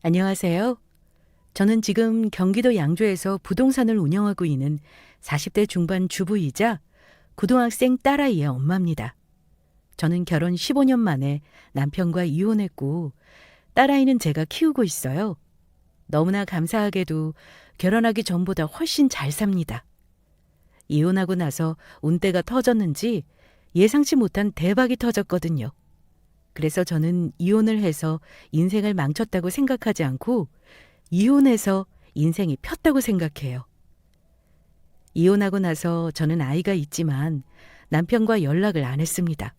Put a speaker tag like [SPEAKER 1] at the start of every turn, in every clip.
[SPEAKER 1] 안녕하세요. 저는 지금 경기도 양주에서 부동산을 운영하고 있는 40대 중반 주부이자 고등학생 딸아이의 엄마입니다. 저는 결혼 15년 만에 남편과 이혼했고 딸아이는 제가 키우고 있어요. 너무나 감사하게도 결혼하기 전보다 훨씬 잘 삽니다. 이혼하고 나서 운때가 터졌는지 예상치 못한 대박이 터졌거든요. 그래서 저는 이혼을 해서 인생을 망쳤다고 생각하지 않고 이혼해서 인생이 폈다고 생각해요. 이혼하고 나서 저는 아이가 있지만 남편과 연락을 안 했습니다.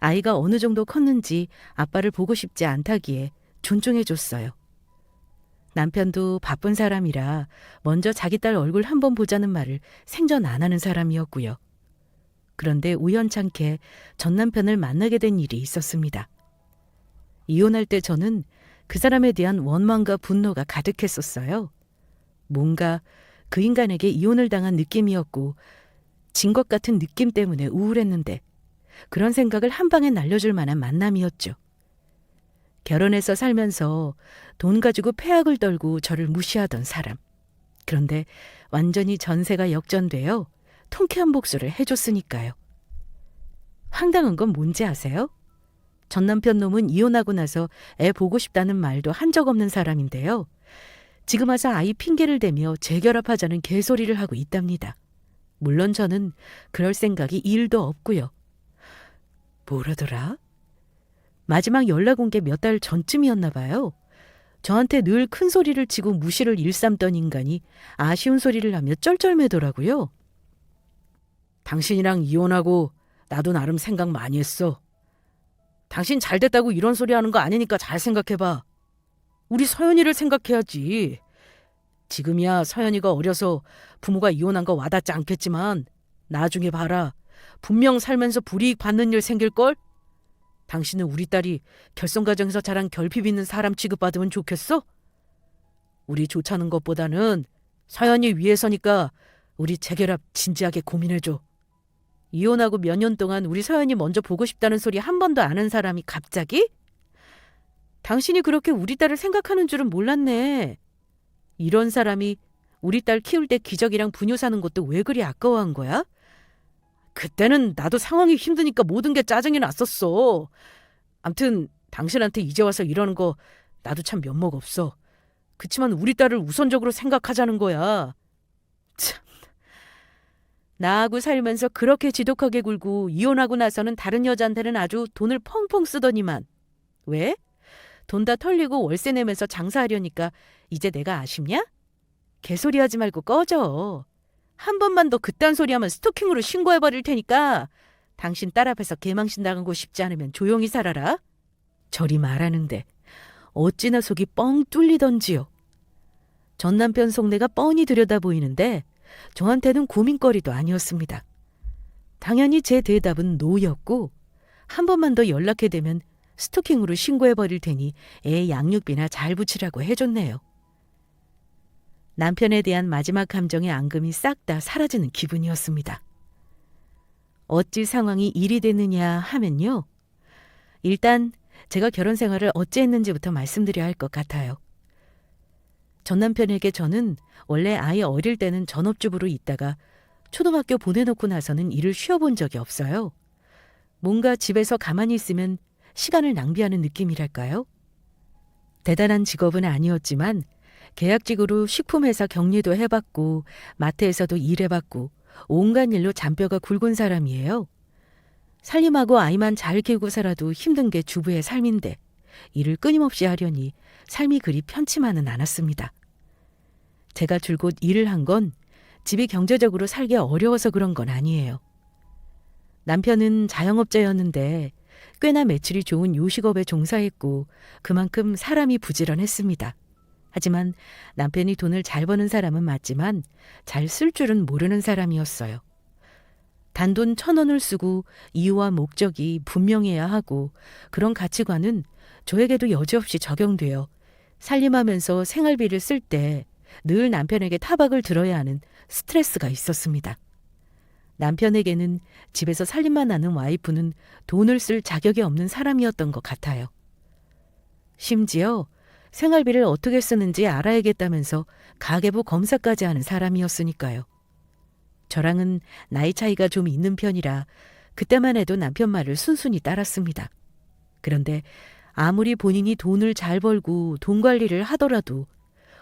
[SPEAKER 1] 아이가 어느 정도 컸는지 아빠를 보고 싶지 않다기에 존중해줬어요. 남편도 바쁜 사람이라 먼저 자기 딸 얼굴 한번 보자는 말을 생전 안 하는 사람이었고요. 그런데 우연찮게 전 남편을 만나게 된 일이 있었습니다. 이혼할 때 저는 그 사람에 대한 원망과 분노가 가득했었어요. 뭔가 그 인간에게 이혼을 당한 느낌이었고 진 것 같은 느낌 때문에 우울했는데 그런 생각을 한 방에 날려줄 만한 만남이었죠. 결혼해서 살면서 돈 가지고 폐악을 떨고 저를 무시하던 사람. 그런데 완전히 전세가 역전되어 통쾌한 복수를 해줬으니까요. 황당한 건 뭔지 아세요? 전 남편 놈은 이혼하고 나서 애 보고 싶다는 말도 한 적 없는 사람인데요. 지금 와서 아이 핑계를 대며 재결합하자는 개소리를 하고 있답니다. 물론 저는 그럴 생각이 1도 없고요. 뭐라더라? 마지막 연락 온 게 몇 달 전쯤이었나 봐요. 저한테 늘 큰 소리를 치고 무시를 일삼던 인간이 아쉬운 소리를 하며 쩔쩔매더라고요. 당신이랑 이혼하고 나도 나름 생각 많이 했어. 당신 잘 됐다고 이런 소리 하는 거 아니니까 잘 생각해봐. 우리 서연이를 생각해야지. 지금이야 서연이가 어려서 부모가 이혼한 거 와닿지 않겠지만 나중에 봐라. 분명 살면서 불이익 받는 일 생길걸? 당신은 우리 딸이 결혼과정에서 자란 결핍 있는 사람 취급받으면 좋겠어? 우리 좋자는 것보다는 서연이 위해서니까 우리 재결합 진지하게 고민해줘. 이혼하고 몇 년 동안 우리 서연이 먼저 보고 싶다는 소리 한 번도 안 한 사람이 갑자기? 당신이 그렇게 우리 딸을 생각하는 줄은 몰랐네. 이런 사람이 우리 딸 키울 때 기저귀랑 분유 사는 것도 왜 그리 아까워한 거야? 그때는 나도 상황이 힘드니까 모든 게 짜증이 났었어. 암튼 당신한테 이제 와서 이러는 거 나도 참 면목 없어. 그치만 우리 딸을 우선적으로 생각하자는 거야. 참. 나하고 살면서 그렇게 지독하게 굴고 이혼하고 나서는 다른 여자한테는 아주 돈을 펑펑 쓰더니만. 왜? 돈 다 털리고 월세 내면서 장사하려니까 이제 내가 아쉽냐? 개소리하지 말고 꺼져. 한 번만 더 그딴 소리하면 스토킹으로 신고해버릴 테니까 당신 딸 앞에서 개망신 당하고 싶지 않으면 조용히 살아라. 저리 말하는데 어찌나 속이 뻥 뚫리던지요. 전 남편 속내가 뻔히 들여다 보이는데 저한테는 고민거리도 아니었습니다. 당연히 제 대답은 노였고 한 번만 더 연락해 대면 스토킹으로 신고해버릴 테니 애 양육비나 잘 붙이라고 해줬네요. 남편에 대한 마지막 감정의 앙금이 싹 다 사라지는 기분이었습니다. 어찌 상황이 일이 됐느냐 하면요. 일단 제가 결혼 생활을 어찌 했는지부터 말씀드려야 할 것 같아요. 전 남편에게 저는 원래 아이 어릴 때는 전업주부로 있다가 초등학교 보내놓고 나서는 일을 쉬어본 적이 없어요. 뭔가 집에서 가만히 있으면 시간을 낭비하는 느낌이랄까요? 대단한 직업은 아니었지만 계약직으로 식품회사 격리도 해봤고 마트에서도 일해봤고 온갖 일로 잔뼈가 굵은 사람이에요. 살림하고 아이만 잘 키우고 살아도 힘든 게 주부의 삶인데 일을 끊임없이 하려니 삶이 그리 편치만은 않았습니다. 제가 줄곧 일을 한 건 집이 경제적으로 살기 어려워서 그런 건 아니에요. 남편은 자영업자였는데 꽤나 매출이 좋은 요식업에 종사했고 그만큼 사람이 부지런했습니다. 하지만 남편이 돈을 잘 버는 사람은 맞지만 잘 쓸 줄은 모르는 사람이었어요. 단돈 1,000원을 쓰고 이유와 목적이 분명해야 하고 그런 가치관은 저에게도 여지없이 적용되어 살림하면서 생활비를 쓸 때 늘 남편에게 타박을 들어야 하는 스트레스가 있었습니다. 남편에게는 집에서 살림만 하는 와이프는 돈을 쓸 자격이 없는 사람이었던 것 같아요. 심지어 생활비를 어떻게 쓰는지 알아야겠다면서 가계부 검사까지 하는 사람이었으니까요. 저랑은 나이 차이가 좀 있는 편이라 그때만 해도 남편 말을 순순히 따랐습니다. 그런데 아무리 본인이 돈을 잘 벌고 돈 관리를 하더라도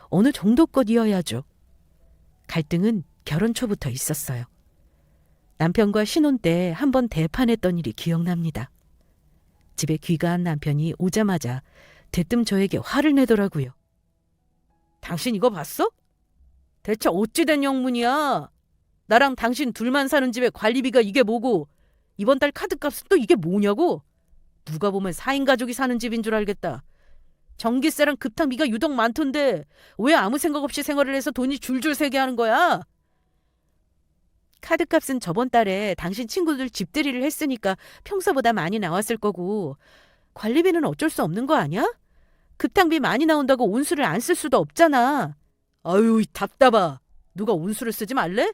[SPEAKER 1] 어느 정도껏이어야죠. 갈등은 결혼 초부터 있었어요. 남편과 신혼 때 한 번 대판했던 일이 기억납니다. 집에 귀가한 남편이 오자마자 대뜸 저에게 화를 내더라고요. 당신 이거 봤어? 대체 어찌 된 영문이야? 나랑 당신 둘만 사는 집에 관리비가 이게 뭐고 이번 달 카드값은 또 이게 뭐냐고? 누가 보면 4인 가족이 사는 집인 줄 알겠다. 전기세랑 급탕비가 유독 많던데 왜 아무 생각 없이 생활을 해서 돈이 줄줄 새게 하는 거야? 카드값은 저번 달에 당신 친구들 집들이를 했으니까 평소보다 많이 나왔을 거고 관리비는 어쩔 수 없는 거 아니야? 급탕비 많이 나온다고 온수를 안 쓸 수도 없잖아. 아유, 답답하. 누가 온수를 쓰지 말래?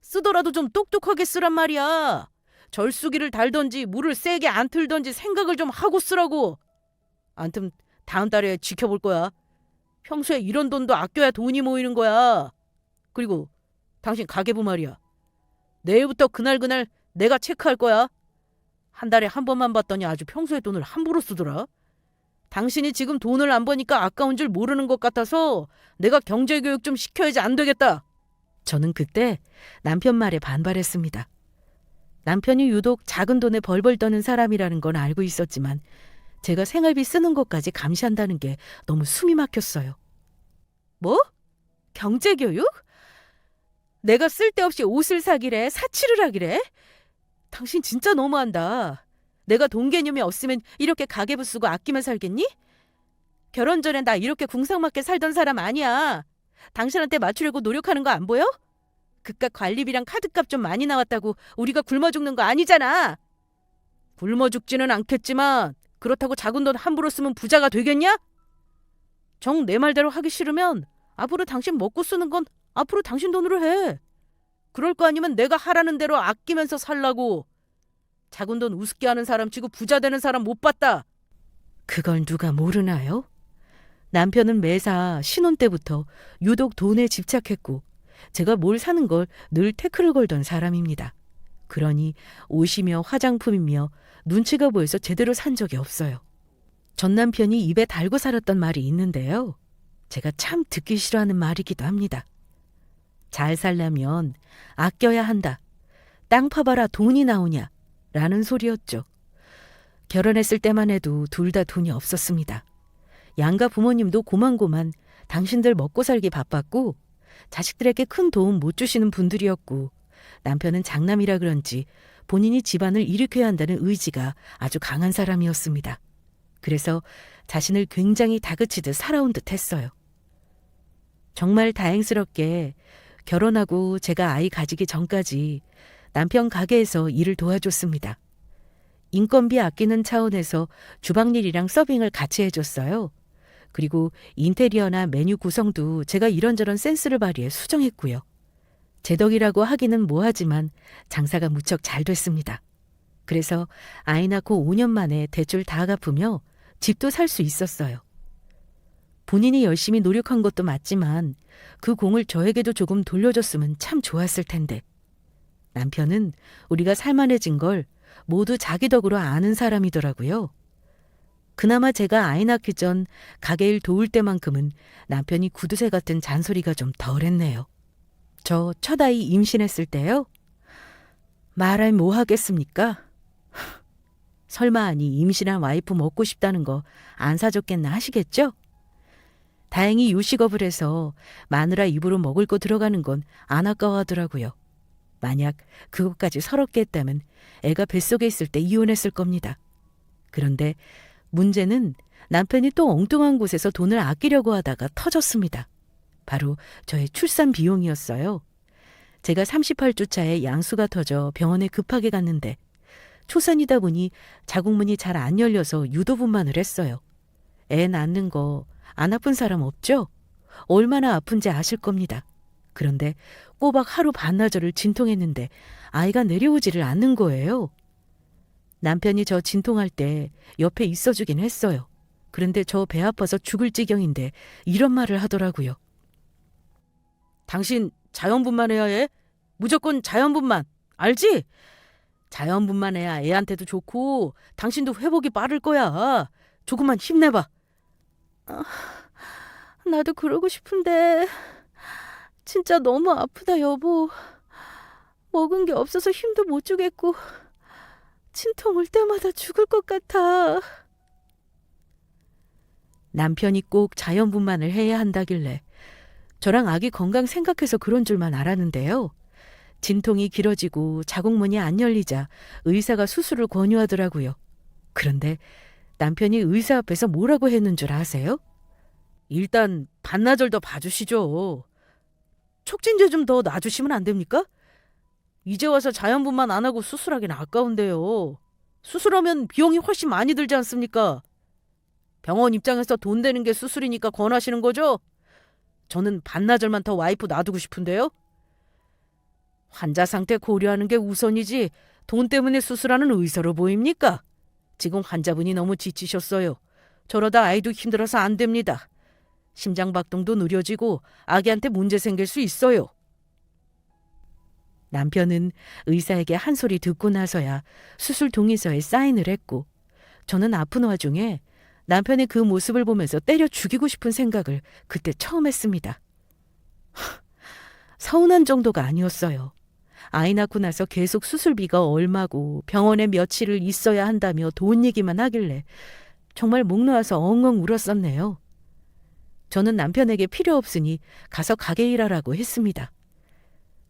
[SPEAKER 1] 쓰더라도 좀 똑똑하게 쓰란 말이야. 절수기를 달던지 물을 세게 안 틀던지 생각을 좀 하고 쓰라고. 암튼 다음 달에 지켜볼 거야. 평소에 이런 돈도 아껴야 돈이 모이는 거야. 그리고 당신 가계부 말이야. 내일부터 그날 내가 체크할 거야. 한 달에 한 번만 봤더니 아주 평소에 돈을 함부로 쓰더라. 당신이 지금 돈을 안 버니까 아까운 줄 모르는 것 같아서 내가 경제교육 좀 시켜야지 안 되겠다. 저는 그때 남편 말에 반발했습니다. 남편이 유독 작은 돈에 벌벌 떠는 사람이라는 건 알고 있었지만 제가 생활비 쓰는 것까지 감시한다는 게 너무 숨이 막혔어요. 뭐? 경제교육? 내가 쓸데없이 옷을 사기래, 사치를 하기래? 당신 진짜 너무한다. 내가 돈 개념이 없으면 이렇게 가계부 쓰고 아끼며 살겠니? 결혼 전에 나 이렇게 궁상맞게 살던 사람 아니야. 당신한테 맞추려고 노력하는 거 안 보여? 그깟 관리비랑 카드값 좀 많이 나왔다고 우리가 굶어 죽는 거 아니잖아. 굶어 죽지는 않겠지만 그렇다고 작은 돈 함부로 쓰면 부자가 되겠냐? 정 내 말대로 하기 싫으면 앞으로 당신 먹고 쓰는 건 앞으로 당신 돈으로 해. 그럴 거 아니면 내가 하라는 대로 아끼면서 살라고. 작은 돈 우습게 하는 사람 치고 부자 되는 사람 못 봤다. 그걸 누가 모르나요? 남편은 매사 신혼 때부터 유독 돈에 집착했고 제가 뭘 사는 걸 늘 태클을 걸던 사람입니다. 그러니 옷이며 화장품이며 눈치가 보여서 제대로 산 적이 없어요. 전 남편이 입에 달고 살았던 말이 있는데요. 제가 참 듣기 싫어하는 말이기도 합니다. 잘 살려면 아껴야 한다. 땅 파봐라 돈이 나오냐 라는 소리였죠. 결혼했을 때만 해도 둘 다 돈이 없었습니다. 양가 부모님도 고만고만 당신들 먹고 살기 바빴고 자식들에게 큰 도움 못 주시는 분들이었고 남편은 장남이라 그런지 본인이 집안을 일으켜야 한다는 의지가 아주 강한 사람이었습니다. 그래서 자신을 굉장히 다그치듯 살아온 듯 했어요. 정말 다행스럽게 결혼하고 제가 아이 가지기 전까지 남편 가게에서 일을 도와줬습니다. 인건비 아끼는 차원에서 주방일이랑 서빙을 같이 해줬어요. 그리고 인테리어나 메뉴 구성도 제가 이런저런 센스를 발휘해 수정했고요. 제 덕이라고 하기는 뭐하지만 장사가 무척 잘 됐습니다. 그래서 아이 낳고 5년 만에 대출 다 갚으며 집도 살 수 있었어요. 본인이 열심히 노력한 것도 맞지만 그 공을 저에게도 조금 돌려줬으면 참 좋았을 텐데. 남편은 우리가 살만해진 걸 모두 자기 덕으로 아는 사람이더라고요. 그나마 제가 아이 낳기 전 가게일 도울 때만큼은 남편이 구두쇠 같은 잔소리가 좀 덜했네요. 저 첫 아이 임신했을 때요? 말할 뭐 하겠습니까? 설마 아니 임신한 와이프 먹고 싶다는 거 안 사줬겠나 하시겠죠? 다행히 요식업을 해서 마누라 입으로 먹을 거 들어가는 건 안 아까워하더라고요. 만약 그것까지 서럽게 했다면 애가 뱃속에 있을 때 이혼했을 겁니다. 그런데 문제는 남편이 또 엉뚱한 곳에서 돈을 아끼려고 하다가 터졌습니다. 바로 저의 출산 비용이었어요. 제가 38주 차에 양수가 터져 병원에 급하게 갔는데 초산이다 보니 자궁문이 잘 안 열려서 유도분만을 했어요. 애 낳는 거 안 아픈 사람 없죠? 얼마나 아픈지 아실 겁니다. 그런데 꼬박 하루 반나절을 진통했는데 아이가 내려오지를 않는 거예요. 남편이 저 진통할 때 옆에 있어주긴 했어요. 그런데 저 배 아파서 죽을 지경인데 이런 말을 하더라고요. 당신 자연분만 해야 해. 무조건 자연분만. 알지? 자연분만 해야 애한테도 좋고 당신도 회복이 빠를 거야. 조금만 힘내봐. 나도 그러고 싶은데 진짜 너무 아프다, 여보. 먹은 게 없어서 힘도 못 주겠고 진통 올 때마다 죽을 것 같아. 남편이 꼭 자연분만을 해야 한다길래 저랑 아기 건강 생각해서 그런 줄만 알았는데요. 진통이 길어지고 자궁문이 안 열리자 의사가 수술을 권유하더라고요. 그런데 남편이 의사 앞에서 뭐라고 했는 줄 아세요? 일단 반나절 더 봐주시죠. 촉진제 좀 더 놔주시면 안 됩니까? 이제 와서 자연분만 안 하고 수술하기는 아까운데요. 수술하면 비용이 훨씬 많이 들지 않습니까? 병원 입장에서 돈 되는 게 수술이니까 권하시는 거죠? 저는 반나절만 더 와이프 놔두고 싶은데요. 환자 상태 고려하는 게 우선이지 돈 때문에 수술하는 의사로 보입니까? 지금 환자분이 너무 지치셨어요. 저러다 아이도 힘들어서 안 됩니다. 심장박동도 느려지고 아기한테 문제 생길 수 있어요. 남편은 의사에게 한 소리 듣고 나서야 수술 동의서에 사인을 했고 저는 아픈 와중에 남편의 그 모습을 보면서 때려 죽이고 싶은 생각을 그때 처음 했습니다. 서운한 정도가 아니었어요. 아이 낳고 나서 계속 수술비가 얼마고 병원에 며칠을 있어야 한다며 돈 얘기만 하길래 정말 목 놓아서 엉엉 울었었네요. 저는 남편에게 필요 없으니 가서 가게 일하라고 했습니다.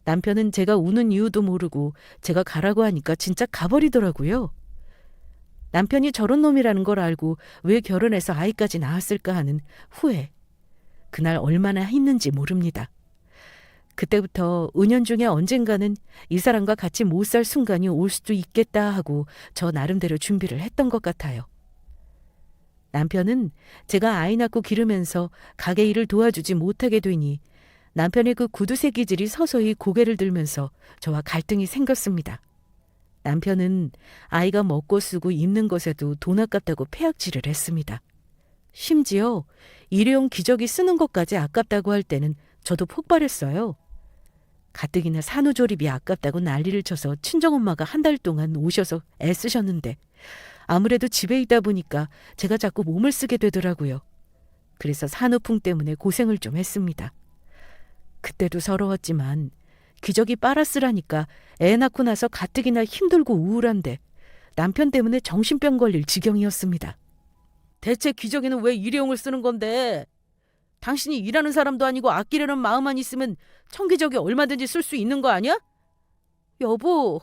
[SPEAKER 1] 남편은 제가 우는 이유도 모르고 제가 가라고 하니까 진짜 가버리더라고요. 남편이 저런 놈이라는 걸 알고 왜 결혼해서 아이까지 낳았을까 하는 후회. 그날 얼마나 했는지 모릅니다. 그때부터 은연중에 언젠가는 이 사람과 같이 못 살 순간이 올 수도 있겠다 하고 저 나름대로 준비를 했던 것 같아요. 남편은 제가 아이 낳고 기르면서 가게 일을 도와주지 못하게 되니 남편의 그 구두쇠 기질이 서서히 고개를 들면서 저와 갈등이 생겼습니다. 남편은 아이가 먹고 쓰고 입는 것에도 돈 아깝다고 폐악질을 했습니다. 심지어 일회용 기저귀 쓰는 것까지 아깝다고 할 때는 저도 폭발했어요. 가뜩이나 산후조리비 아깝다고 난리를 쳐서 친정엄마가 한 달 동안 오셔서 애쓰셨는데 아무래도 집에 있다 보니까 제가 자꾸 몸을 쓰게 되더라고요. 그래서 산후풍 때문에 고생을 좀 했습니다. 그때도 서러웠지만 기저귀 빨아 쓰라니까 애 낳고 나서 가뜩이나 힘들고 우울한데 남편 때문에 정신병 걸릴 지경이었습니다. 대체 기저귀는 왜 일회용을 쓰는 건데? 당신이 일하는 사람도 아니고 아끼려는 마음만 있으면 청기저귀 얼마든지 쓸 수 있는 거 아니야? 여보,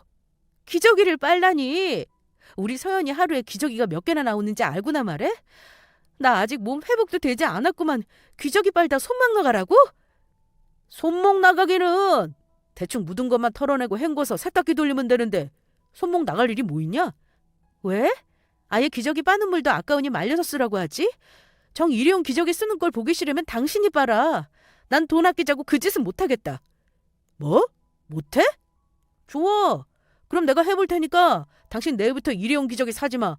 [SPEAKER 1] 기저귀를 빨라니. 우리 서연이 하루에 기저귀가 몇 개나 나오는지 알고나 말해? 나 아직 몸 회복도 되지 않았구만 기저귀 빨다 손목 나가라고? 손목 나가기는 대충 묻은 것만 털어내고 헹궈서 세탁기 돌리면 되는데 손목 나갈 일이 뭐 있냐? 왜? 아예 기저귀 빠는 물도 아까우니 말려서 쓰라고 하지? 정 일회용 기저귀 쓰는 걸 보기 싫으면 당신이 빨아. 난 돈 아끼자고 그 짓은 못하겠다. 뭐? 못해? 좋아. 그럼 내가 해볼 테니까 당신 내일부터 일회용 기저귀 사지 마.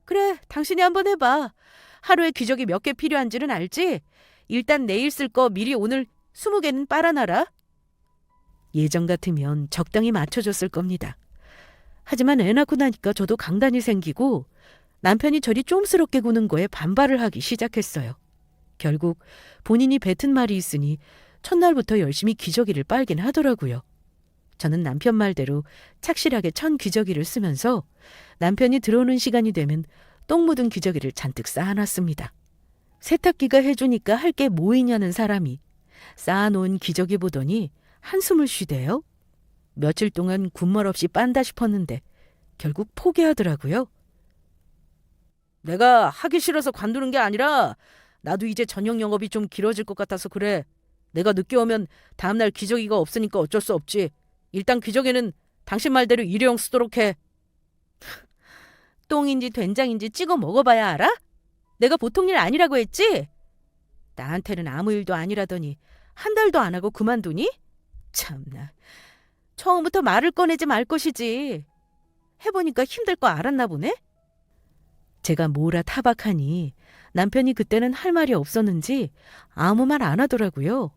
[SPEAKER 1] 그래, 당신이 한번 해봐. 하루에 기저귀 몇 개 필요한지는 알지? 일단 내일 쓸 거 미리 오늘 20개는 빨아놔라. 예전 같으면 적당히 맞춰줬을 겁니다. 하지만 애 낳고 나니까 저도 강단이 생기고 남편이 저리 쫌스럽게 구는 거에 반발을 하기 시작했어요. 결국 본인이 뱉은 말이 있으니 첫날부터 열심히 기저귀를 빨긴 하더라고요. 저는 남편 말대로 착실하게 천 기저귀를 쓰면서 남편이 들어오는 시간이 되면 똥 묻은 기저귀를 잔뜩 쌓아놨습니다. 세탁기가 해주니까 할 게 뭐 있냐는 사람이 쌓아놓은 기저귀 보더니 한숨을 쉬대요. 며칠 동안 군말 없이 빤다 싶었는데 결국 포기하더라고요. 내가 하기 싫어서 관두는 게 아니라 나도 이제 저녁 영업이 좀 길어질 것 같아서 그래. 내가 늦게 오면 다음날 기저귀가 없으니까 어쩔 수 없지. 일단 기저귀는 당신 말대로 일회용 쓰도록 해. 똥인지 된장인지 찍어 먹어봐야 알아? 내가 보통 일 아니라고 했지? 나한테는 아무 일도 아니라더니 한 달도 안 하고 그만두니? 참나. 처음부터 말을 꺼내지 말 것이지. 해보니까 힘들 거 알았나 보네? 제가 뭐라 타박하니 남편이 그때는 할 말이 없었는지 아무 말 안 하더라고요.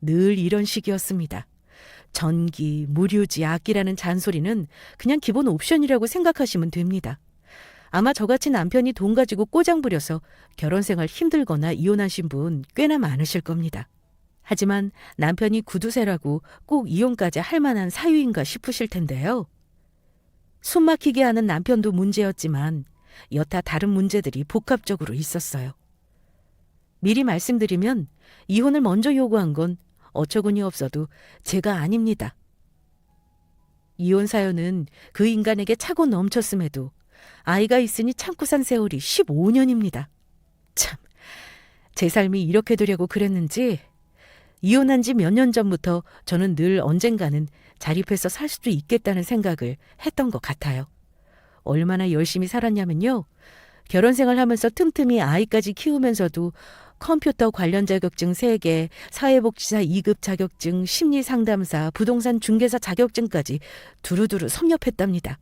[SPEAKER 1] 늘 이런 식이었습니다. 전기, 무료지, 악기라는 잔소리는 그냥 기본 옵션이라고 생각하시면 됩니다. 아마 저같이 남편이 돈 가지고 꼬장 부려서 결혼 생활 힘들거나 이혼하신 분 꽤나 많으실 겁니다. 하지만 남편이 구두쇠라고 꼭 이혼까지 할 만한 사유인가 싶으실 텐데요. 숨 막히게 하는 남편도 문제였지만 여타 다른 문제들이 복합적으로 있었어요. 미리 말씀드리면 이혼을 먼저 요구한 건 어처구니 없어도 제가 아닙니다. 이혼 사연은 그 인간에게 차고 넘쳤음에도 아이가 있으니 참고 산 세월이 15년입니다. 참, 제 삶이 이렇게 되려고 그랬는지 이혼한 지 몇 년 전부터 저는 늘 언젠가는 자립해서 살 수도 있겠다는 생각을 했던 것 같아요. 얼마나 열심히 살았냐면요. 결혼 생활하면서 틈틈이 아이까지 키우면서도 컴퓨터 관련 자격증 3개, 사회복지사 2급 자격증, 심리상담사, 부동산 중개사 자격증까지 두루두루 섭렵했답니다.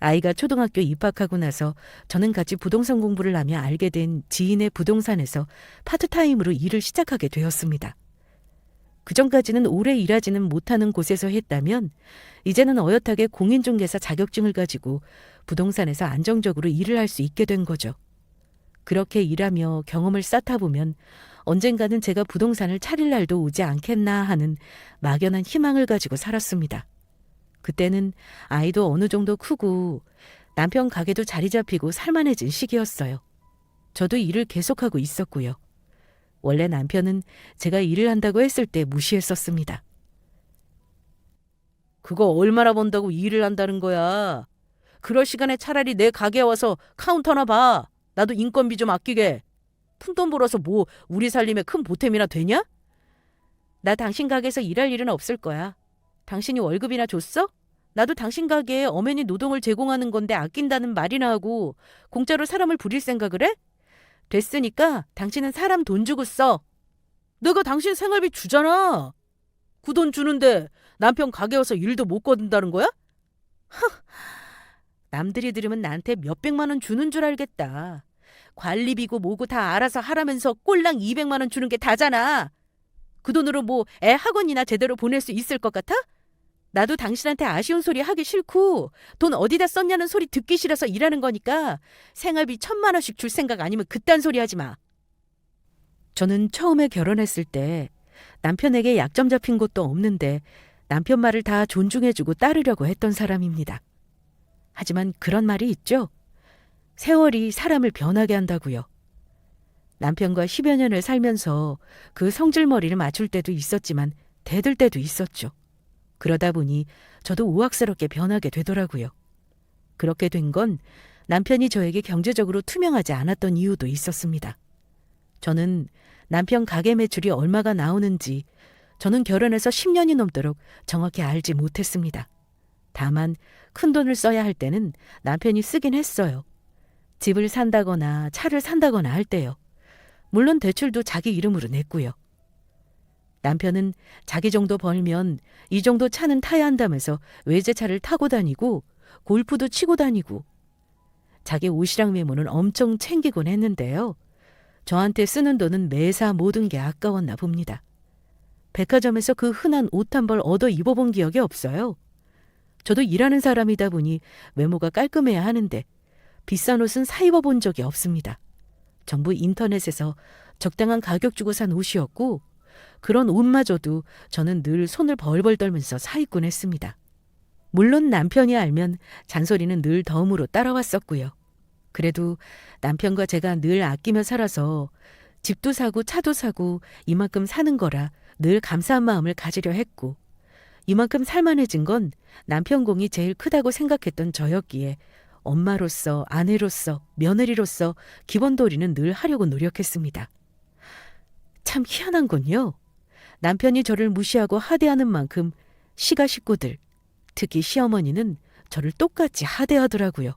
[SPEAKER 1] 아이가 초등학교 입학하고 나서 저는 같이 부동산 공부를 하며 알게 된 지인의 부동산에서 파트타임으로 일을 시작하게 되었습니다. 그전까지는 오래 일하지는 못하는 곳에서 했다면 이제는 어엿하게 공인중개사 자격증을 가지고 부동산에서 안정적으로 일을 할 수 있게 된 거죠. 그렇게 일하며 경험을 쌓다 보면 언젠가는 제가 부동산을 차릴 날도 오지 않겠나 하는 막연한 희망을 가지고 살았습니다. 그때는 아이도 어느 정도 크고 남편 가게도 자리 잡히고 살만해진 시기였어요. 저도 일을 계속하고 있었고요. 원래 남편은 제가 일을 한다고 했을 때 무시했었습니다. 그거 얼마나 번다고 일을 한다는 거야. 그럴 시간에 차라리 내 가게에 와서 카운터나 봐. 나도 인건비 좀 아끼게. 푼돈 벌어서 뭐 우리 살림에 큰 보탬이나 되냐? 나 당신 가게에서 일할 일은 없을 거야. 당신이 월급이나 줬어? 나도 당신 가게에 엄연히 노동을 제공하는 건데 아낀다는 말이나 하고 공짜로 사람을 부릴 생각을 해? 됐으니까 당신은 사람 돈 주고 써. 내가 당신 생활비 주잖아. 그 돈 주는데 남편 가게 와서 일도 못 거둔다는 거야? 남들이 들으면 나한테 몇백만 원 주는 줄 알겠다. 관리비고 뭐고 다 알아서 하라면서 꼴랑 200만 원 주는 게 다잖아. 그 돈으로 뭐 애 학원이나 제대로 보낼 수 있을 것 같아? 나도 당신한테 아쉬운 소리 하기 싫고 돈 어디다 썼냐는 소리 듣기 싫어서 일하는 거니까 생활비 1,000만 원씩 줄 생각 아니면 그딴 소리 하지 마. 저는 처음에 결혼했을 때 남편에게 약점 잡힌 것도 없는데 남편 말을 다 존중해주고 따르려고 했던 사람입니다. 하지만 그런 말이 있죠. 세월이 사람을 변하게 한다고요. 남편과 10여 년을 살면서 그 성질머리를 맞출 때도 있었지만 대들 때도 있었죠. 그러다 보니 저도 우악스럽게 변하게 되더라고요. 그렇게 된 건 남편이 저에게 경제적으로 투명하지 않았던 이유도 있었습니다. 저는 남편 가게 매출이 얼마가 나오는지 저는 결혼해서 10년이 넘도록 정확히 알지 못했습니다. 다만 큰 돈을 써야 할 때는 남편이 쓰긴 했어요. 집을 산다거나 차를 산다거나 할 때요. 물론 대출도 자기 이름으로 냈고요. 남편은 자기 정도 벌면 이 정도 차는 타야 한다면서 외제차를 타고 다니고 골프도 치고 다니고 자기 옷이랑 메모는 엄청 챙기곤 했는데요. 저한테 쓰는 돈은 매사 모든 게 아까웠나 봅니다. 백화점에서 그 흔한 옷 한 벌 얻어 입어본 기억이 없어요. 저도 일하는 사람이다 보니 외모가 깔끔해야 하는데 비싼 옷은 사 입어본 적이 없습니다. 전부 인터넷에서 적당한 가격 주고 산 옷이었고 그런 옷마저도 저는 늘 손을 벌벌 떨면서 사 입곤 했습니다. 물론 남편이 알면 잔소리는 늘 덤으로 따라왔었고요. 그래도 남편과 제가 늘 아끼며 살아서 집도 사고 차도 사고 이만큼 사는 거라 늘 감사한 마음을 가지려 했고 이만큼 살만해진 건 남편 공이 제일 크다고 생각했던 저였기에 엄마로서, 아내로서, 며느리로서 기본 도리는 늘 하려고 노력했습니다. 참 희한한군요. 남편이 저를 무시하고 하대하는 만큼 시가 식구들, 특히 시어머니는 저를 똑같이 하대하더라고요.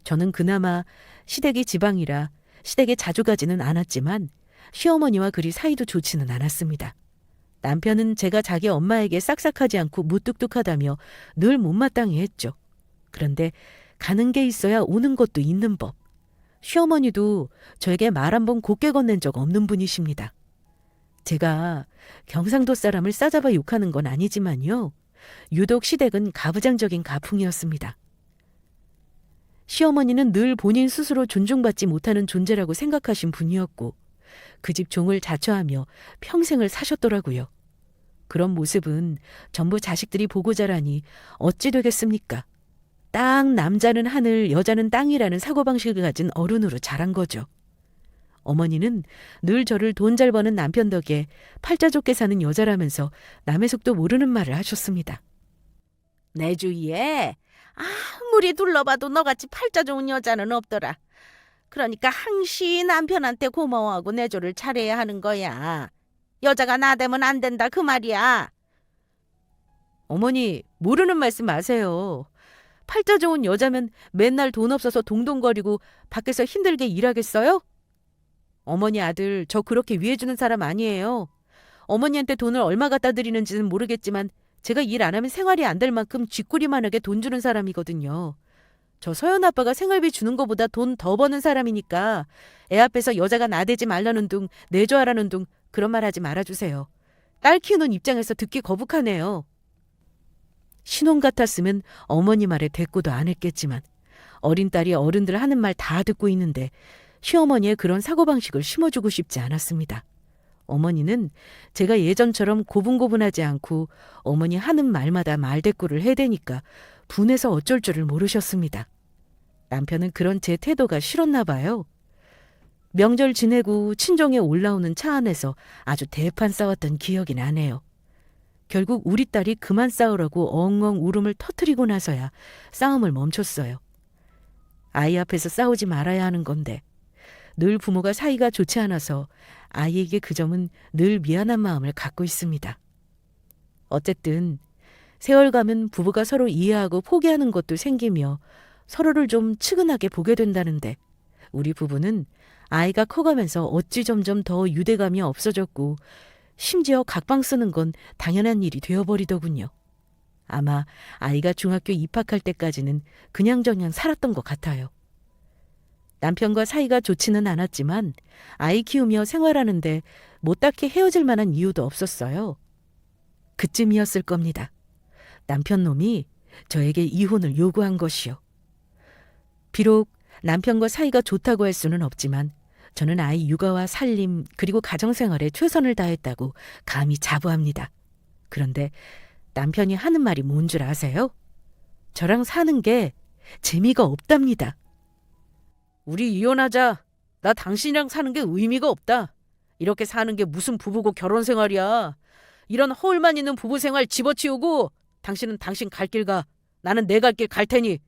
[SPEAKER 1] 저는 그나마 시댁이 지방이라 시댁에 자주 가지는 않았지만 시어머니와 그리 사이도 좋지는 않았습니다. 남편은 제가 자기 엄마에게 싹싹하지 않고 무뚝뚝하다며 늘 못마땅해 했죠. 그런데 가는 게 있어야 오는 것도 있는 법. 시어머니도 저에게 말 한 번 곱게 건넨 적 없는 분이십니다. 제가 경상도 사람을 싸잡아 욕하는 건 아니지만요. 유독 시댁은 가부장적인 가풍이었습니다. 시어머니는 늘 본인 스스로 존중받지 못하는 존재라고 생각하신 분이었고 그 집 종을 자처하며 평생을 사셨더라고요. 그런 모습은 전부 자식들이 보고 자라니 어찌 되겠습니까? 딱 남자는 하늘, 여자는 땅이라는 사고방식을 가진 어른으로 자란 거죠. 어머니는 늘 저를 돈 잘 버는 남편 덕에 팔자 좋게 사는 여자라면서 남의 속도 모르는 말을 하셨습니다.
[SPEAKER 2] 내 주위에 아무리 둘러봐도 너같이 팔자 좋은 여자는 없더라. 그러니까 항시 남편한테 고마워하고 내조를 잘해야 하는 거야. 여자가 나대면 안 된다 그 말이야.
[SPEAKER 1] 어머니, 모르는 말씀 마세요. 팔자 좋은 여자면 맨날 돈 없어서 동동거리고 밖에서 힘들게 일하겠어요? 어머니 아들, 저 그렇게 위해주는 사람 아니에요. 어머니한테 돈을 얼마 갖다 드리는지는 모르겠지만 제가 일 안 하면 생활이 안 될 만큼 쥐꼬리만하게 돈 주는 사람이거든요. 저 서연 아빠가 생활비 주는 것보다 돈 더 버는 사람이니까 애 앞에서 여자가 나대지 말라는 둥, 내줘하라는 둥 그런 말 하지 말아주세요. 딸 키우는 입장에서 듣기 거북하네요. 신혼 같았으면 어머니 말에 대꾸도 안 했겠지만 어린 딸이 어른들 하는 말 다 듣고 있는데 시어머니의 그런 사고방식을 심어주고 싶지 않았습니다. 어머니는 제가 예전처럼 고분고분하지 않고 어머니 하는 말마다 말대꾸를 해대니까 분해서 어쩔 줄을 모르셨습니다. 남편은 그런 제 태도가 싫었나 봐요. 명절 지내고 친정에 올라오는 차 안에서 아주 대판 싸웠던 기억이 나네요. 결국 우리 딸이 그만 싸우라고 엉엉 울음을 터뜨리고 나서야 싸움을 멈췄어요. 아이 앞에서 싸우지 말아야 하는 건데 늘 부모가 사이가 좋지 않아서 아이에게 그 점은 늘 미안한 마음을 갖고 있습니다. 어쨌든 세월 가면 부부가 서로 이해하고 포기하는 것도 생기며 서로를 좀 측은하게 보게 된다는데 우리 부부는 아이가 커가면서 어찌 점점 더 유대감이 없어졌고 심지어 각방 쓰는 건 당연한 일이 되어버리더군요. 아마 아이가 중학교 입학할 때까지는 그냥저냥 살았던 것 같아요. 남편과 사이가 좋지는 않았지만 아이 키우며 생활하는데 뭐 딱히 헤어질 만한 이유도 없었어요. 그쯤이었을 겁니다. 남편 놈이 저에게 이혼을 요구한 것이요. 비록 남편과 사이가 좋다고 할 수는 없지만 저는 아이 육아와 살림 그리고 가정생활에 최선을 다했다고 감히 자부합니다. 그런데 남편이 하는 말이 뭔 줄 아세요? 저랑 사는 게 재미가 없답니다. 우리 이혼하자. 나 당신이랑 사는 게 의미가 없다. 이렇게 사는 게 무슨 부부고 결혼 생활이야. 이런 허울만 있는 부부 생활 집어치우고 당신은 당신 갈 길 가. 나는 내 갈 길 갈 테니.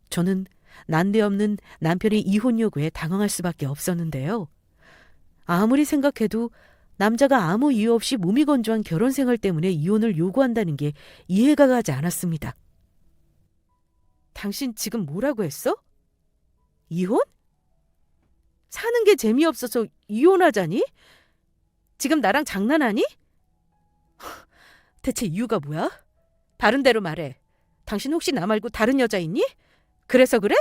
[SPEAKER 1] 저는 난데없는 남편의 이혼 요구에 당황할 수밖에 없었는데요. 아무리 생각해도 남자가 아무 이유 없이 무미건조한 결혼 생활 때문에 이혼을 요구한다는 게 이해가 가지 않았습니다. 당신 지금 뭐라고 했어? 이혼? 사는 게 재미없어서 이혼하자니? 지금 나랑 장난하니? 대체 이유가 뭐야? 다른 데로 말해. 당신 혹시 나 말고 다른 여자 있니? 그래서 그래?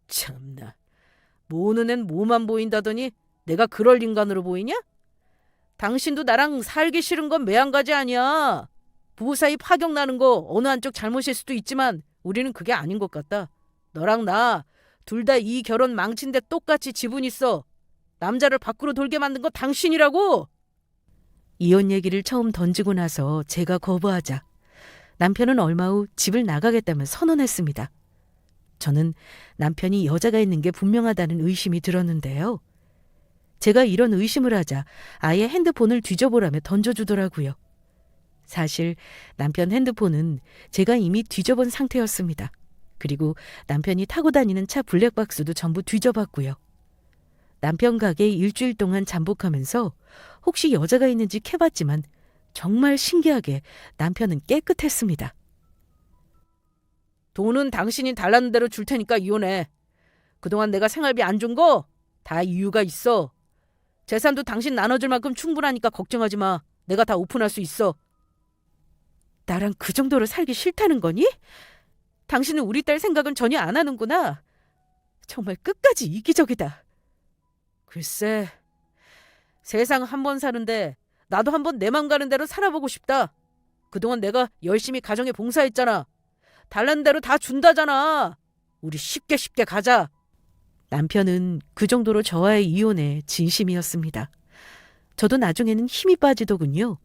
[SPEAKER 1] 참나. 모는 앤 뭐만 보인다더니 내가 그럴 인간으로 보이냐? 당신도 나랑 살기 싫은 건 매한가지 아니야. 부부 사이 파격 나는 거 어느 한쪽 잘못일 수도 있지만 우리는 그게 아닌 것 같다. 너랑 나 둘 다 이 결혼 망친 데 똑같이 지분 있어. 남자를 밖으로 돌게 만든 거 당신이라고. 이혼 얘기를 처음 던지고 나서 제가 거부하자 남편은 얼마 후 집을 나가겠다며 선언했습니다. 저는 남편이 여자가 있는 게 분명하다는 의심이 들었는데요. 제가 이런 의심을 하자 아예 핸드폰을 뒤져보라며 던져주더라고요. 사실 남편 핸드폰은 제가 이미 뒤져본 상태였습니다. 그리고 남편이 타고 다니는 차 블랙박스도 전부 뒤져봤고요. 남편 가게에 일주일 동안 잠복하면서 혹시 여자가 있는지 캐봤지만 정말 신기하게 남편은 깨끗했습니다. 돈은 당신이 달라는 대로 줄 테니까 이혼해. 그동안 내가 생활비 안 준 거 다 이유가 있어. 재산도 당신 나눠줄 만큼 충분하니까 걱정하지 마. 내가 다 오픈할 수 있어. 나랑 그 정도로 살기 싫다는 거니? 당신은 우리 딸 생각은 전혀 안 하는구나.
[SPEAKER 2] 정말 끝까지 이기적이다. 글쎄, 세상 한 번 사는데 나도 한번 내 맘 가는 대로 살아보고 싶다. 그동안 내가 열심히 가정에 봉사했잖아. 달라는 대로 다 준다잖아. 우리 쉽게 쉽게 가자. 남편은 그 정도로 저와의 이혼에 진심이었습니다. 저도 나중에는 힘이 빠지더군요.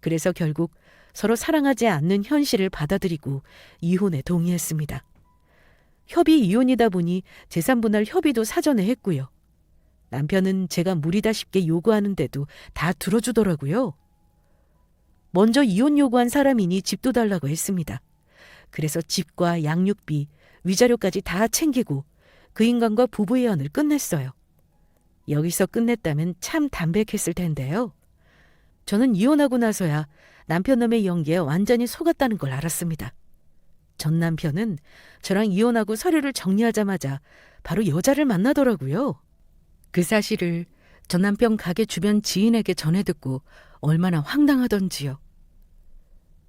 [SPEAKER 2] 그래서 결국 서로 사랑하지 않는 현실을 받아들이고 이혼에 동의했습니다. 협의 이혼이다 보니 재산분할 협의도 사전에 했고요. 남편은 제가 무리다 싶게 요구하는데도 다 들어주더라고요. 먼저 이혼 요구한 사람이니 집도 달라고 했습니다. 그래서 집과 양육비, 위자료까지 다 챙기고 그 인간과 부부예언을 끝냈어요. 여기서 끝냈다면 참 담백했을 텐데요. 저는 이혼하고 나서야 남편 놈의 연기에 완전히 속았다는 걸 알았습니다. 전 남편은 저랑 이혼하고 서류를 정리하자마자 바로 여자를 만나더라고요. 그 사실을 전 남편 가게 주변 지인에게 전해 듣고 얼마나 황당하던지요.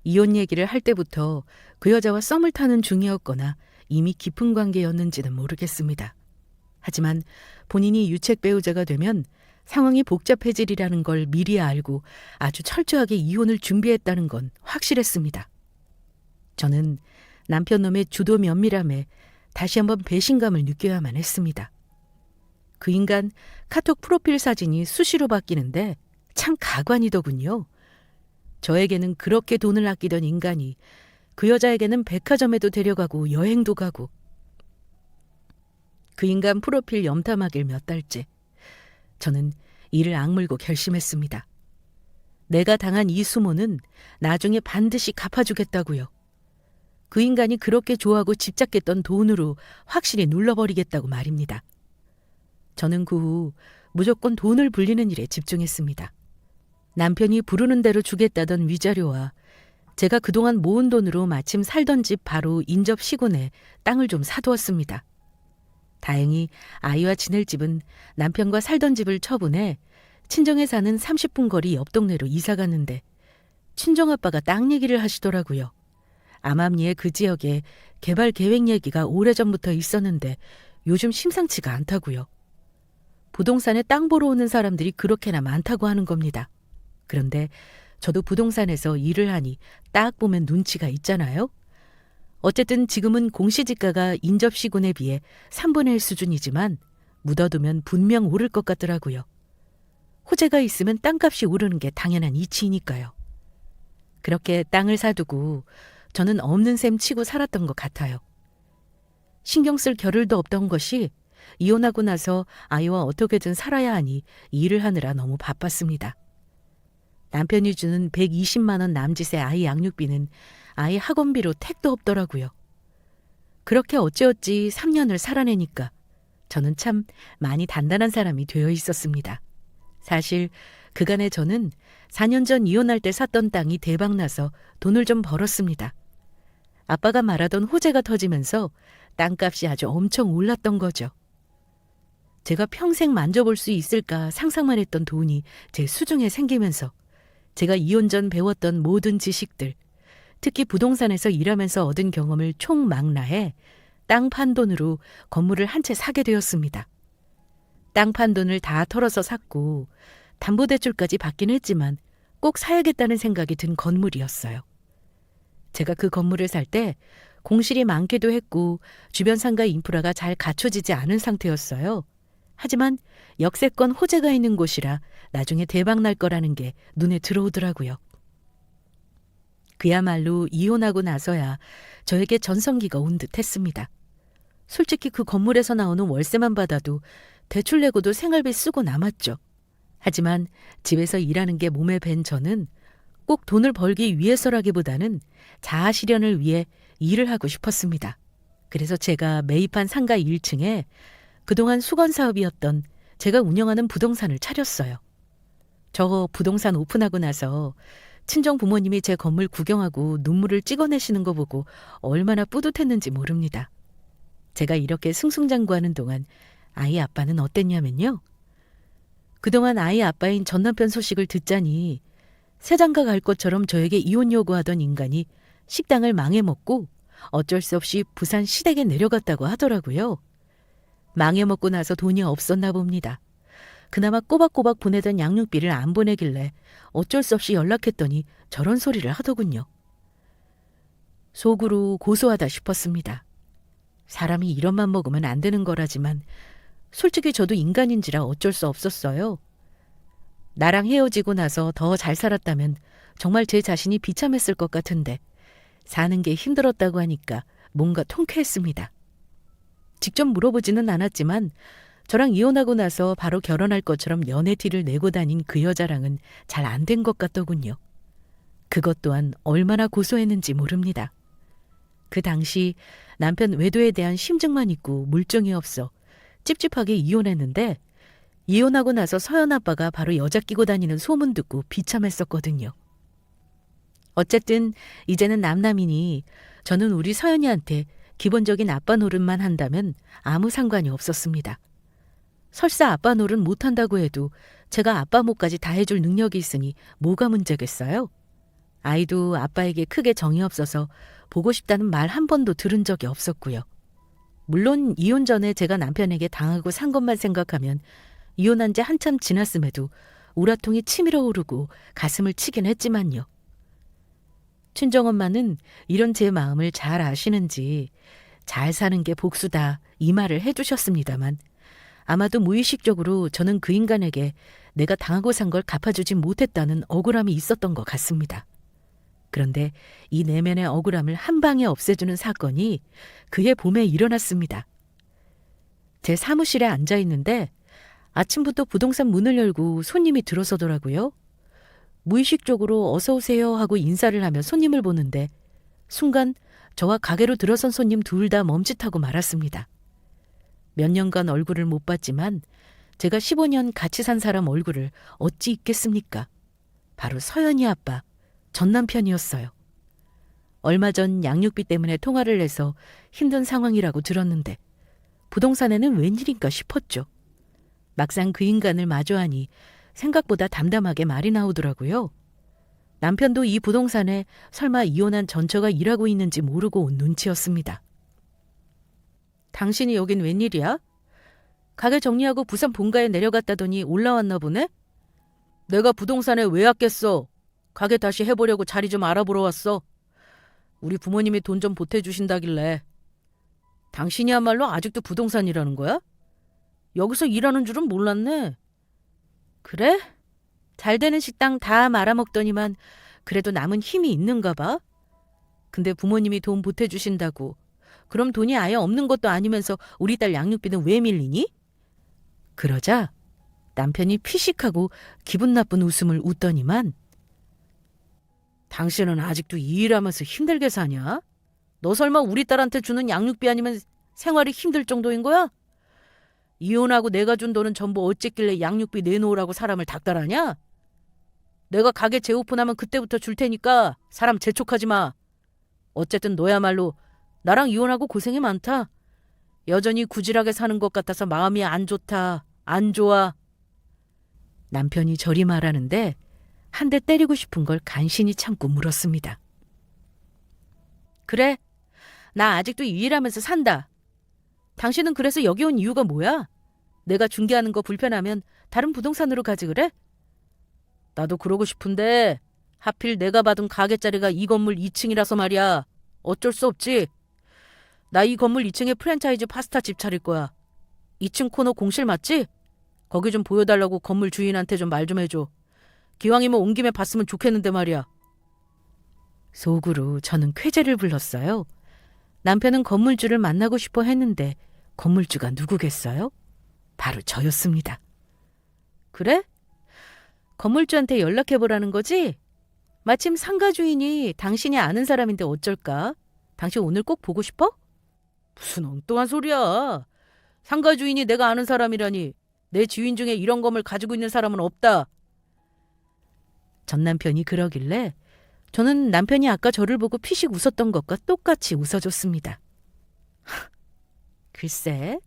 [SPEAKER 2] 이혼 얘기를 할 때부터 그 여자와 썸을 타는 중이었거나 이미 깊은 관계였는지는 모르겠습니다. 하지만 본인이 유책 배우자가 되면 상황이 복잡해지리라는 걸 미리 알고 아주 철저하게 이혼을 준비했다는 건 확실했습니다. 저는 남편 놈의 주도 면밀함에 다시 한번 배신감을 느껴야만 했습니다. 그 인간 카톡 프로필 사진이 수시로 바뀌는데 참 가관이더군요. 저에게는 그렇게 돈을 아끼던 인간이 그 여자에게는 백화점에도 데려가고 여행도 가고, 그 인간 프로필 염탐하길 몇 달째 저는 이를 악물고 결심했습니다. 내가 당한 이 수모는 나중에 반드시 갚아주겠다고요. 그 인간이 그렇게 좋아하고 집착했던 돈으로 확실히 눌러버리겠다고 말입니다. 저는 그 후 무조건 돈을 불리는 일에 집중했습니다. 남편이 부르는 대로 주겠다던 위자료와 제가 그동안 모은 돈으로 마침 살던 집 바로 인접 시군에 땅을 좀 사두었습니다. 다행히 아이와 지낼 집은 남편과 살던 집을 처분해 친정에 사는 30분 거리 옆 동네로 이사 갔는데 친정아빠가 땅 얘기를 하시더라고요. 암암리의 그 지역에 개발 계획 얘기가 오래전부터 있었는데 요즘 심상치가 않다고요. 부동산에 땅 보러 오는 사람들이 그렇게나 많다고 하는 겁니다. 그런데 저도 부동산에서 일을 하니 딱 보면 눈치가 있잖아요. 어쨌든 지금은 공시지가가 인접시군에 비해 3분의 1 수준이지만 묻어두면 분명 오를 것 같더라고요. 호재가 있으면 땅값이 오르는 게 당연한 이치이니까요. 그렇게 땅을 사두고 저는 없는 셈 치고 살았던 것 같아요. 신경 쓸 겨를도 없던 것이 이혼하고 나서 아이와 어떻게든 살아야 하니 일을 하느라 너무 바빴습니다. 남편이 주는 120만 원 남짓의 아이 양육비는 아이 학원비로 택도 없더라고요. 그렇게 어찌어찌 3년을 살아내니까 저는 참 많이 단단한 사람이 되어 있었습니다. 사실 그간에 저는 4년 전 이혼할 때 샀던 땅이 대박나서 돈을 좀 벌었습니다. 아빠가 말하던 호재가 터지면서 땅값이 아주 엄청 올랐던 거죠. 제가 평생 만져볼 수 있을까 상상만 했던 돈이 제 수중에 생기면서 제가 이혼 전 배웠던 모든 지식들, 특히 부동산에서 일하면서 얻은 경험을 총망라해 땅 판 돈으로 건물을 한 채 사게 되었습니다. 땅 판 돈을 다 털어서 샀고 담보대출까지 받긴 했지만 꼭 사야겠다는 생각이 든 건물이었어요. 제가 그 건물을 살 때 공실이 많기도 했고 주변 상가 인프라가 잘 갖춰지지 않은 상태였어요. 하지만 역세권 호재가 있는 곳이라 나중에 대박 날 거라는 게 눈에 들어오더라고요. 그야말로 이혼하고 나서야 저에게 전성기가 온 듯 했습니다. 솔직히 그 건물에서 나오는 월세만 받아도 대출 내고도 생활비 쓰고 남았죠. 하지만 집에서 일하는 게 몸에 밴 저는 꼭 돈을 벌기 위해서라기보다는 자아 실현을 위해 일을 하고 싶었습니다. 그래서 제가 매입한 상가 1층에 그동안 수건 사업이었던 제가 운영하는 부동산을 차렸어요. 저 부동산 오픈하고 나서 친정 부모님이 제 건물 구경하고 눈물을 찍어내시는 거 보고 얼마나 뿌듯했는지 모릅니다. 제가 이렇게 승승장구하는 동안 아이 아빠는 어땠냐면요. 그동안 아이 아빠인 전 남편 소식을 듣자니 새장가 갈 것처럼 저에게 이혼 요구하던 인간이 식당을 망해먹고 어쩔 수 없이 부산 시댁에 내려갔다고 하더라고요.
[SPEAKER 1] 망해먹고 나서 돈이 없었나 봅니다. 그나마 꼬박꼬박 보내던 양육비를 안 보내길래 어쩔 수 없이 연락했더니 저런 소리를 하더군요. 속으로 고소하다 싶었습니다. 사람이 이런 맘 먹으면 안 되는 거라지만 솔직히 저도 인간인지라 어쩔 수 없었어요. 나랑 헤어지고 나서 더 잘 살았다면 정말 제 자신이 비참했을 것 같은데 사는 게 힘들었다고 하니까 뭔가 통쾌했습니다. 직접 물어보지는 않았지만 저랑 이혼하고 나서 바로 결혼할 것처럼 연애 티를 내고 다닌 그 여자랑은 잘 안 된 것 같더군요. 그것 또한 얼마나 고소했는지 모릅니다. 그 당시 남편 외도에 대한 심증만 있고 물증이 없어 찝찝하게 이혼했는데 이혼하고 나서 서연 아빠가 바로 여자 끼고 다니는 소문 듣고 비참했었거든요. 어쨌든 이제는 남남이니 저는 우리 서연이한테 기본적인 아빠 노릇만 한다면 아무 상관이 없었습니다. 설사 아빠 노릇 못한다고 해도 제가 아빠 몫까지 다 해줄 능력이 있으니 뭐가 문제겠어요? 아이도 아빠에게 크게 정이 없어서 보고 싶다는 말 한 번도 들은 적이 없었고요. 물론 이혼 전에 제가 남편에게 당하고 산 것만 생각하면 이혼한 지 한참 지났음에도 우라통이 치밀어 오르고 가슴을 치긴 했지만요. 친정엄마는 이런 제 마음을 잘 아시는지 잘 사는 게 복수다 이 말을 해주셨습니다만 아마도 무의식적으로 저는 그 인간에게 내가 당하고 산 걸 갚아주지 못했다는 억울함이 있었던 것 같습니다. 그런데 이 내면의 억울함을 한 방에 없애주는 사건이 그해 봄에 일어났습니다. 제 사무실에 앉아 있는데 아침부터 부동산 문을 열고 손님이 들어서더라고요. 무의식적으로 어서 오세요 하고 인사를 하며 손님을 보는데 순간 저와 가게로 들어선 손님 둘 다 멈칫하고 말았습니다. 몇 년간 얼굴을 못 봤지만 제가 15년 같이 산 사람 얼굴을 어찌 잊겠습니까? 바로 서연이 아빠, 전 남편이었어요. 얼마 전 양육비 때문에 통화를 해서 힘든 상황이라고 들었는데 부동산에는 웬일인가 싶었죠. 막상 그 인간을 마주하니 생각보다 담담하게 말이 나오더라고요. 남편도 이 부동산에 설마 이혼한 전처가 일하고 있는지 모르고 온 눈치였습니다. 당신이 여긴 웬일이야? 가게 정리하고 부산 본가에 내려갔다더니 올라왔나 보네? 내가 부동산에 왜 왔겠어? 가게 다시 해보려고 자리 좀 알아보러 왔어. 우리 부모님이 돈 좀 보태주신다길래. 당신이야말로 아직도 부동산 일하는 거야? 여기서 일하는 줄은 몰랐네. 그래? 잘 되는 식당 다 말아먹더니만 그래도 남은 힘이 있는가 봐. 근데 부모님이 돈 보태주신다고. 그럼 돈이 아예 없는 것도 아니면서 우리 딸 양육비는 왜 밀리니? 그러자 남편이 피식하고 기분 나쁜 웃음을 웃더니만 당신은 아직도 이 일하면서 힘들게 사냐? 너 설마 우리 딸한테 주는 양육비 아니면 생활이 힘들 정도인 거야? 이혼하고 내가 준 돈은 전부 어쨌길래 양육비 내놓으라고 사람을 닥달하냐? 내가 가게 재오픈하면 그때부터 줄 테니까 사람 재촉하지 마. 어쨌든 너야말로 나랑 이혼하고 고생이 많다. 여전히 구질하게 사는 것 같아서 마음이 안 좋다. 안 좋아. 남편이 저리 말하는데 한 대 때리고 싶은 걸 간신히 참고 물었습니다. 그래, 나 아직도 이 일하면서 산다. 당신은 그래서 여기 온 이유가 뭐야? 내가 중개하는 거 불편하면 다른 부동산으로 가지 그래? 나도 그러고 싶은데 하필 내가 받은 가게 자리가 이 건물 2층이라서 말이야. 어쩔 수 없지. 나 이 건물 2층에 프랜차이즈 파스타집 차릴 거야. 2층 코너 공실 맞지? 거기 좀 보여달라고 건물 주인한테 좀 말 좀 해줘. 기왕이면 온 김에 봤으면 좋겠는데 말이야. 속으로 저는 쾌재를 불렀어요. 남편은 건물주를 만나고 싶어 했는데 건물주가 누구겠어요? 바로 저였습니다. 그래? 건물주한테 연락해보라는 거지? 마침 상가 주인이 당신이 아는 사람인데 어쩔까? 당신 오늘 꼭 보고 싶어? 무슨 엉뚱한 소리야. 상가 주인이 내가 아는 사람이라니. 내 지인 중에 이런 건물 가지고 있는 사람은 없다. 전 남편이 그러길래 저는 남편이 아까 저를 보고 피식 웃었던 것과 똑같이 웃어줬습니다. 글쎄,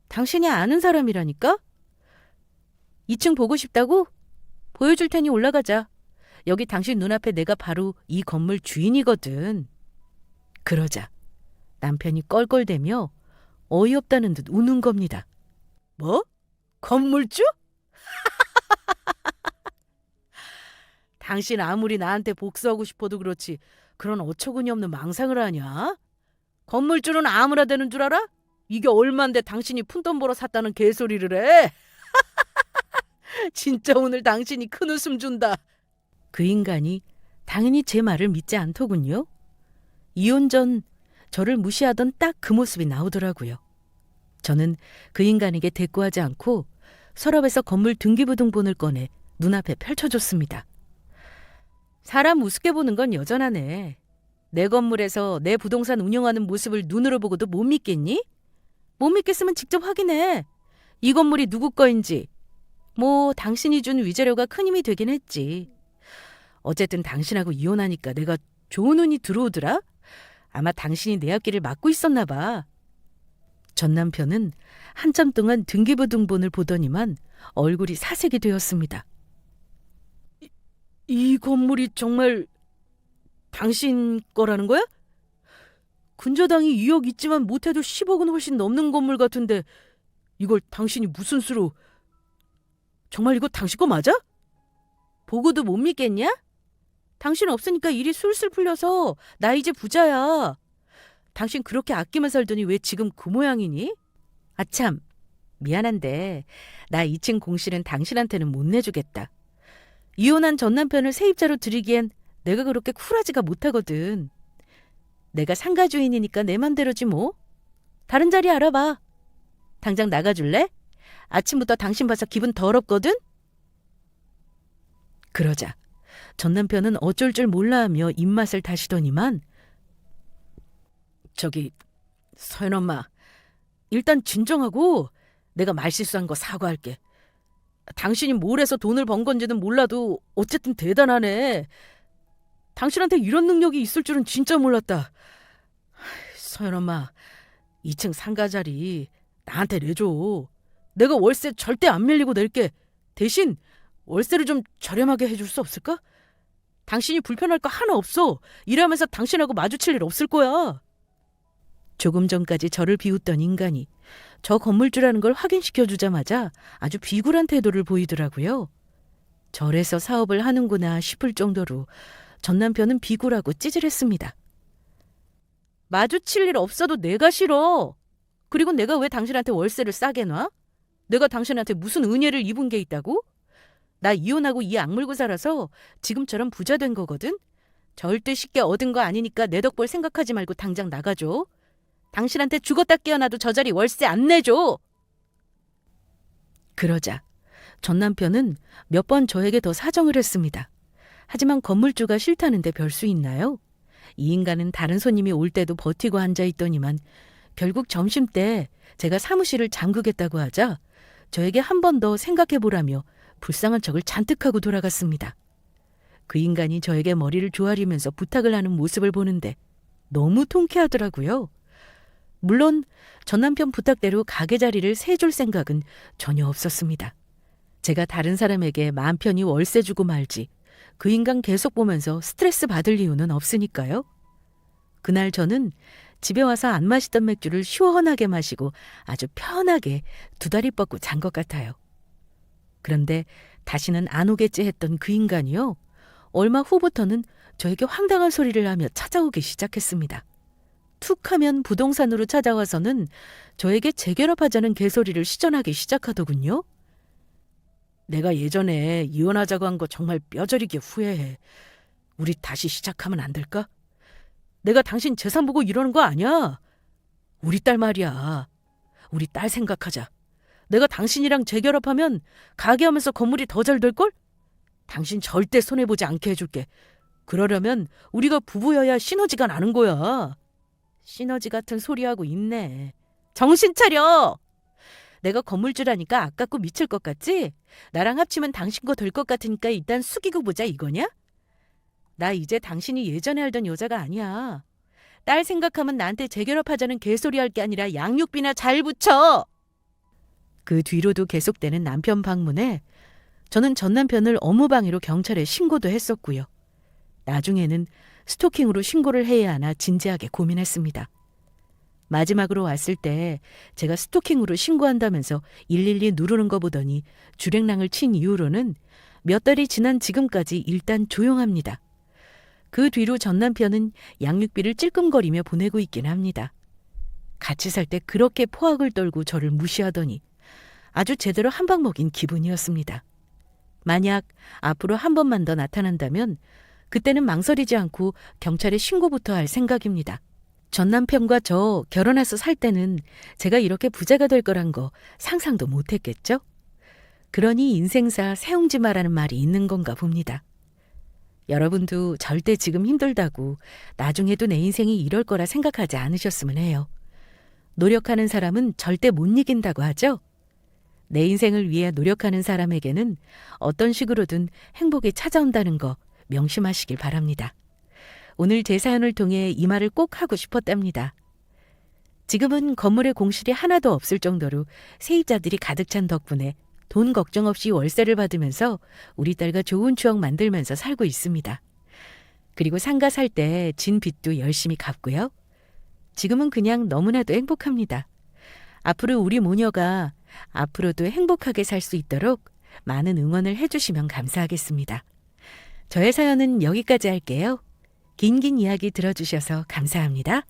[SPEAKER 1] 당신이 아는 사람이라니까? 2층 보고 싶다고? 보여줄 테니 올라가자. 여기 당신 눈앞에 내가 바로 이 건물 주인이거든. 그러자 남편이 껄껄대며 어이없다는 듯 우는 겁니다.
[SPEAKER 2] 뭐? 건물주? 당신 아무리 나한테 복수하고 싶어도 그렇지 그런 어처구니 없는 망상을 하냐? 건물주는 아무나 되는 줄 알아? 이게 얼만데 당신이 푼돈 벌어 샀다는 개소리를 해? 진짜 오늘 당신이 큰 웃음 준다.
[SPEAKER 1] 그 인간이 당연히 제 말을 믿지 않더군요. 이혼 전 저를 무시하던 딱 그 모습이 나오더라고요. 저는 그 인간에게 대꾸하지 않고 서랍에서 건물 등기부등본을 꺼내 눈앞에 펼쳐줬습니다. 사람 우습게 보는 건 여전하네. 내 건물에서 내 부동산 운영하는 모습을 눈으로 보고도 못 믿겠니? 못 믿겠으면 직접 확인해. 이 건물이 누구 거인지. 뭐 당신이 준 위자료가 큰 힘이 되긴 했지. 어쨌든 당신하고 이혼하니까 내가 좋은 운이 들어오더라. 아마 당신이 내 앞길을 막고 있었나 봐. 전 남편은 한참 동안 등기부등본을 보더니만 얼굴이 사색이 되었습니다.
[SPEAKER 2] 이 건물이 정말 당신 거라는 거야? 근저당이 2억 있지만 못해도 10억은 훨씬 넘는 건물 같은데 이걸 당신이 무슨 수로... 정말 이거 당신 거 맞아? 보고도 못 믿겠냐? 당신 없으니까 일이 술술 풀려서 나 이제 부자야. 당신 그렇게 아끼며 살더니 왜 지금 그 모양이니?
[SPEAKER 1] 아참, 미안한데 나 2층 공실은 당신한테는 못 내주겠다. 이혼한 전 남편을 세입자로 들이기엔 내가 그렇게 쿨하지가 못하거든. 내가 상가 주인이니까 내 맘대로지 뭐. 다른 자리 알아봐. 당장 나가줄래? 아침부터 당신 봐서 기분 더럽거든? 그러자 전 남편은 어쩔 줄 몰라하며 입맛을 다시더니만
[SPEAKER 2] 저기 서연 엄마, 일단 진정하고 내가 말실수한 거 사과할게. 당신이 뭘 해서 돈을 번 건지는 몰라도 어쨌든 대단하네. 당신한테 이런 능력이 있을 줄은 진짜 몰랐다. 서연 엄마, 2층 상가 자리 나한테 내줘. 내가 월세 절대 안 밀리고 낼게. 대신 월세를 좀 저렴하게 해줄 수 없을까? 당신이 불편할 거 하나 없어. 일하면서 당신하고 마주칠 일 없을 거야.
[SPEAKER 1] 조금 전까지 저를 비웃던 인간이 저 건물주라는 걸 확인시켜주자마자 아주 비굴한 태도를 보이더라고요. 저래서 사업을 하는구나 싶을 정도로 전 남편은 비굴하고 찌질했습니다.
[SPEAKER 2] 마주칠 일 없어도 내가 싫어. 그리고 내가 왜 당신한테 월세를 싸게 놔? 내가 당신한테 무슨 은혜를 입은 게 있다고? 나 이혼하고 이 악물고 살아서 지금처럼 부자 된 거거든? 절대 쉽게 얻은 거 아니니까 내 덕볼 생각하지 말고 당장 나가줘. 당신한테 죽었다 깨어나도 저 자리 월세 안 내줘.
[SPEAKER 1] 그러자 전 남편은 몇 번 저에게 더 사정을 했습니다. 하지만 건물주가 싫다는데 별 수 있나요? 이 인간은 다른 손님이 올 때도 버티고 앉아있더니만 결국 점심때 제가 사무실을 잠그겠다고 하자 저에게 한 번 더 생각해보라며 불쌍한 척을 잔뜩 하고 돌아갔습니다. 그 인간이 저에게 머리를 조아리면서 부탁을 하는 모습을 보는데 너무 통쾌하더라고요. 물론 전 남편 부탁대로 가게 자리를 세줄 생각은 전혀 없었습니다. 제가 다른 사람에게 마음 편히 월세 주고 말지 그 인간 계속 보면서 스트레스 받을 이유는 없으니까요. 그날 저는 집에 와서 안 마시던 맥주를 시원하게 마시고 아주 편하게 두 다리 뻗고 잔 것 같아요. 그런데 다시는 안 오겠지 했던 그 인간이요. 얼마 후부터는 저에게 황당한 소리를 하며 찾아오기 시작했습니다. 툭 하면 부동산으로 찾아와서는 저에게 재결합하자는 개소리를 시전하기 시작하더군요.
[SPEAKER 2] 내가 예전에 이혼하자고 한 거 정말 뼈저리게 후회해. 우리 다시 시작하면 안 될까? 내가 당신 재산 보고 이러는 거 아니야. 우리 딸 말이야. 우리 딸 생각하자. 내가 당신이랑 재결합하면 가게 하면서 건물이 더 잘 될걸? 당신 절대 손해보지 않게 해줄게. 그러려면 우리가 부부여야 시너지가 나는 거야. 시너지 같은 소리하고 있네. 정신 차려! 내가 건물주라니까 아깝고 미칠 것 같지? 나랑 합치면 당신 거 될 것 같으니까 일단 숙이고 보자 이거냐? 나 이제 당신이 예전에 알던 여자가 아니야. 딸 생각하면 나한테 재결합하자는 개소리 할 게 아니라 양육비나 잘 붙여!
[SPEAKER 1] 그 뒤로도 계속되는 남편 방문에 저는 전 남편을 업무방해로 경찰에 신고도 했었고요. 나중에는 스토킹으로 신고를 해야 하나 진지하게 고민했습니다. 마지막으로 왔을 때 제가 스토킹으로 신고한다면서 112 누르는 거 보더니 주랭랑을 친 이후로는 몇 달이 지난 지금까지 일단 조용합니다. 그 뒤로 전 남편은 양육비를 찔끔거리며 보내고 있긴 합니다. 같이 살 때 그렇게 포악을 떨고 저를 무시하더니 아주 제대로 한 방 먹인 기분이었습니다. 만약 앞으로 한 번만 더 나타난다면 그때는 망설이지 않고 경찰에 신고부터 할 생각입니다. 전 남편과 저 결혼해서 살 때는 제가 이렇게 부자가 될 거란 거 상상도 못했겠죠? 그러니 인생사 세웅지 마라는 말이 있는 건가 봅니다. 여러분도 절대 지금 힘들다고 나중에도 내 인생이 이럴 거라 생각하지 않으셨으면 해요. 노력하는 사람은 절대 못 이긴다고 하죠? 내 인생을 위해 노력하는 사람에게는 어떤 식으로든 행복이 찾아온다는 거 명심하시길 바랍니다. 오늘 제 사연을 통해 이 말을 꼭 하고 싶었답니다. 지금은 건물에 공실이 하나도 없을 정도로 세입자들이 가득 찬 덕분에 돈 걱정 없이 월세를 받으면서 우리 딸과 좋은 추억 만들면서 살고 있습니다. 그리고 상가 살 때 진 빚도 열심히 갚고요. 지금은 그냥 너무나도 행복합니다. 앞으로 우리 모녀가 앞으로도 행복하게 살 수 있도록 많은 응원을 해주시면 감사하겠습니다. 저의 사연은 여기까지 할게요. 긴 이야기 들어주셔서 감사합니다.